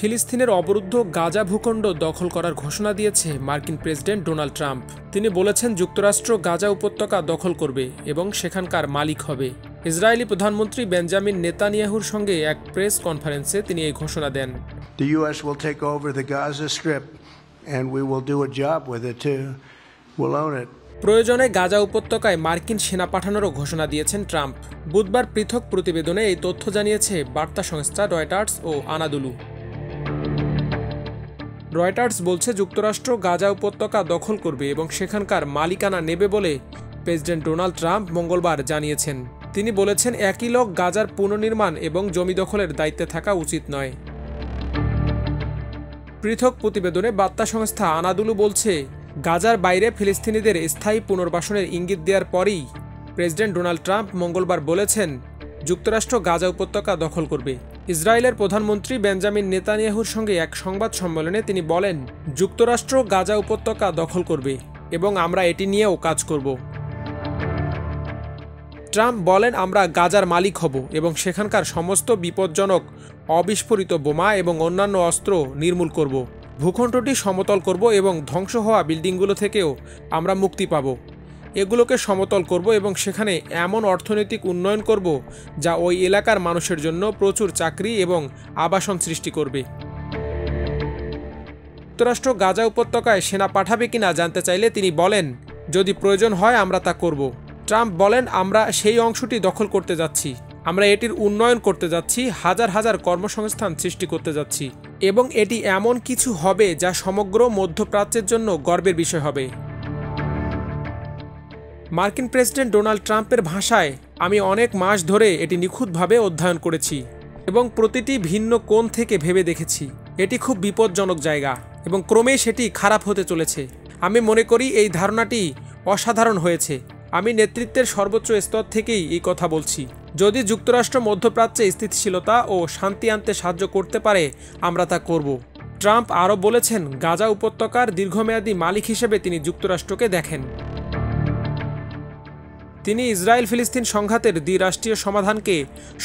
ফিলিস্তিনের অবরুদ্ধ গাজা ভূখণ্ড দখল করার ঘোষণা দিয়েছে মার্কিন প্রেসিডেন্ট ডোনাল্ড ট্রাম্প। তিনি বলেছেন যুক্তরাষ্ট্র গাজা উপত্যকা দখল করবে এবং সেখানকার মালিক হবে। ইসরায়েলি প্রধানমন্ত্রী বেঞ্জামিন নেতানিয়াহুর সঙ্গে এক প্রেস কনফারেন্সে তিনি এই ঘোষণা দেন। The US will take over the Gaza Strip and we will do a job with it too. We'll own it. প্রয়োজনে গাজা উপত্যকায় মার্কিন সেনা পাঠানোরও ঘোষণা দিয়েছেন ট্রাম্প। বুধবার পৃথক প্রতিবেদনে এই তথ্য জানিয়েছে বার্তা সংস্থা রয়টার্স ও আনাদুলু। রয়টার্স বলছে যুক্তরাষ্ট্র গাজা উপত্যকা দখল করবে এবং সেখানকার মালিকানা নেবে বলে প্রেসিডেন্ট ডোনাল্ড ট্রাম্প মঙ্গলবার জানিয়েছেন। তিনি বলেছেন একই লোক গাজার পুনর্নির্মাণ এবং জমি দখলের দায়িত্বে থাকা উচিত নয়। পৃথক প্রতিবেদনে বার্তা সংস্থা আনাদুলু বলছে গাজার বাইরে ফিলিস্তিনিদের স্থায়ী পুনর্বাসনের ইঙ্গিত দেওয়ার পরই প্রেসিডেন্ট ডোনাল্ড ট্রাম্প মঙ্গলবার বলেছেন যুক্তরাষ্ট্র গাজা উপত্যকা দখল করবে। ইসরায়েলের প্রধানমন্ত্রী বেঞ্জামিন নেতানিয়াহুর সঙ্গে এক সংবাদ সম্মেলনে তিনি বলেন যুক্তরাষ্ট্র গাজা উপত্যকা দখল করবে এবং আমরা এটি নিয়েও কাজ করব। ট্রাম্প বলেন আমরা গাজার মালিক হব এবং সেখানকার সমস্ত বিপজ্জনক অবিস্ফোরিত বোমা এবং অন্যান্য অস্ত্র নির্মূল করব। ভূখণ্ডটি সমতল করব এবং ধ্বংস হওয়া বিল্ডিংগুলো থেকেও আমরা মুক্তি পাব। এগুলোকে সমতল করব এবং সেখানে এমন অর্থনৈতিক উন্নয়ন করব যা ওই এলাকার মানুষের জন্য প্রচুর চাকরি এবং আবাসন সৃষ্টি করবে। যুক্তরাষ্ট্র গাজা উপত্যকায় সেনা পাঠাবে কিনা জানতে চাইলে তিনি বলেন যদি প্রয়োজন হয় আমরা তা করব। ট্রাম্প বলেন আমরা সেই অংশটি দখল করতে যাচ্ছি, আমরা এটির উন্নয়ন করতে যাচ্ছি, হাজার হাজার কর্মসংস্থান সৃষ্টি করতে যাচ্ছি এবং এটি এমন কিছু হবে যা সমগ্র মধ্যপ্রাচ্যের জন্য গর্বের বিষয় হবে। মার্কিন প্রেসিডেন্ট ডোনাল্ড ট্রাম্পের ভাষায় আমি অনেক মাস ধরে এটি নিখুঁতভাবে অধ্যয়ন করেছি এবং প্রতিটি ভিন্ন কোণ থেকে ভেবে দেখেছি। এটি খুব বিপজ্জনক জায়গা এবং ক্রমেই সেটি খারাপ হতে চলেছে। আমি মনে করি এই ধারণাটি অসাধারণ হয়েছে। আমি নেতৃত্বের সর্বোচ্চ স্তর থেকেই এই কথা বলছি। যদি যুক্তরাষ্ট্র মধ্যপ্রাচ্যে স্থিতিশীলতা ও শান্তি আনতে সাহায্য করতে পারে আমরা তা করব। ট্রাম্প আরও বলেছেন গাজা উপত্যকার দীর্ঘমেয়াদী মালিক হিসেবে তিনি যুক্তরাষ্ট্রকে দেখেন। তিনি ইসরায়েল ফিলিস্তিন সংঘাতের দ্বিরাষ্ট্রীয় সমাধানকে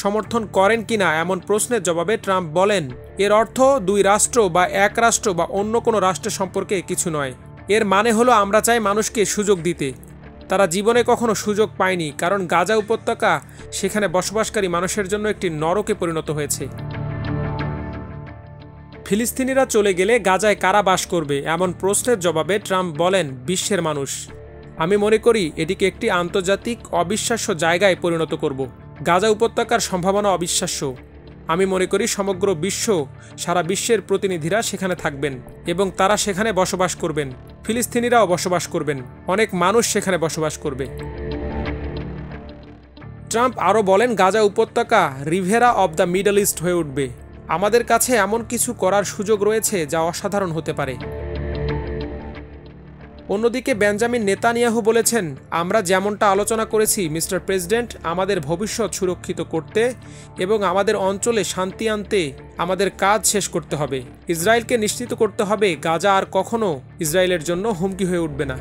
সমর্থন করেন কিনা এমন প্রশ্নের জবাবে ট্রাম্প বলেন এর অর্থ দুই রাষ্ট্র বা এক রাষ্ট্র বা অন্য কোনো রাষ্ট্রের সম্পর্কে কিছু নয়। এর মানে হলো আমরা চাই মানুষকে সুযোগ দিতে। তারা জীবনে কখনো সুযোগ পায়নি কারণ গাজা উপত্যকা সেখানে বসবাসকারী মানুষের জন্য একটি নরকে পরিণত হয়েছে। ফিলিস্তিনিরা চলে গেলে গাজায় কারা বাস করবে এমন প্রশ্নের জবাবে ট্রাম্প বলেন বিশ্বের মানুষ। আমি মনে করি এটিকে একটি আন্তর্জাতিক অবিশ্বাস্য জায়গায় পরিণত করব। গাজা উপত্যকার সম্ভাবনা অবিশ্বাস্য। আমি মনে করি সমগ্র বিশ্ব, সারা বিশ্বের প্রতিনিধিরা সেখানে থাকবেন এবং তারা সেখানে বসবাস করবেন। ফিলিস্তিনিরাও বসবাস করবেন, অনেক মানুষ সেখানে বসবাস করবে। ট্রাম্প আরও বলেন গাজা উপত্যকা Rivera of the middle east হয়ে উঠবে। আমাদের কাছে এমন কিছু করার সুযোগ রয়েছে যা অসাধারণ হতে পারে। অন্যদিকে বেঞ্জামিন নেতানিয়াহু বলেছেন আমরা যেমনটা আলোচনা করেছি মিস্টার প্রেসিডেন্ট, আমাদের ভবিষ্যৎ সুরক্ষিত করতে এবং আমাদের অঞ্চলে শান্তি আনতে আমাদের কাজ শেষ করতে হবে। ইসরায়েলকে নিশ্চিত করতে হবে গাজা আর কখনো ইসরায়েলের জন্য হুমকি হয়ে উঠবে না।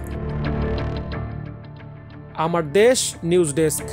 আমার দেশ নিউজ ডেস্ক।